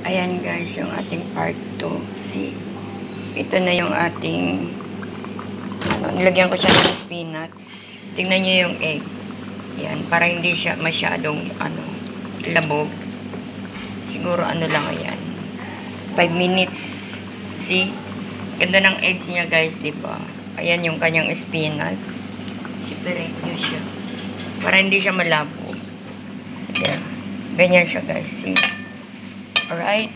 Ayan guys, yung ating part 2. See, ito na yung ating nilagyan ko siya ng spinach. Tingnan nyo yung egg. Yan, para hindi siya masyadong labog. Siguro lang ayan. 5 minutes. See, ganda ng eggs niya guys, diba? Ayan yung kanyang spinach. Separate nyo siya. Para hindi siya malabo. So, yan. Ganyan siya guys, see. Alright.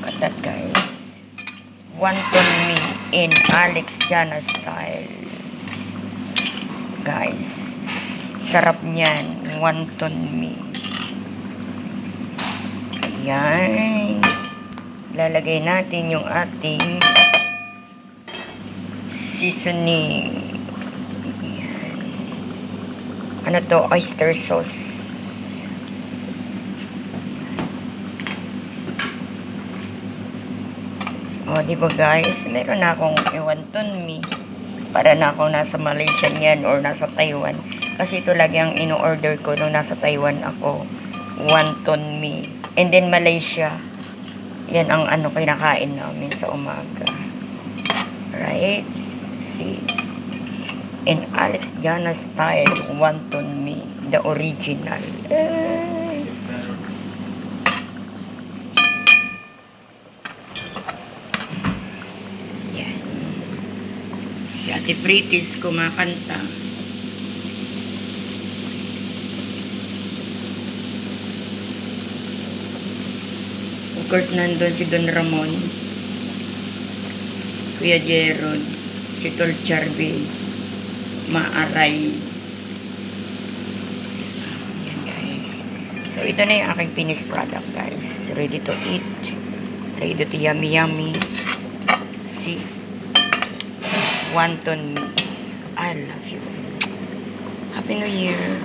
Got that guys. Wonton mee in Alex Jana style. Guys. Sarap niyan. Wonton mee. Ayan. Lalagay natin yung ating seasoning. Ayan. Ano to? Oyster sauce. O, diba guys, meron na akong wonton mee. Para na ako nasa Malaysia yan or nasa Taiwan. Kasi ito lagi ang ino-order ko nung nasa Taiwan ako. Wonton mee. And then Malaysia. Yan ang kinakain namin sa umaga. Right? See? In Alex Jana style, wonton mee. The original. Si Ate Pritis kumakanta. Of course, nandun si Don Ramon, Kuya Jeron, si Tol Charby, Maaray. Yan guys. So, ito na yung aking finished product guys. Ready to eat. Ready to yummy yummy. See? Wonton mee. I love you. Happy New Year.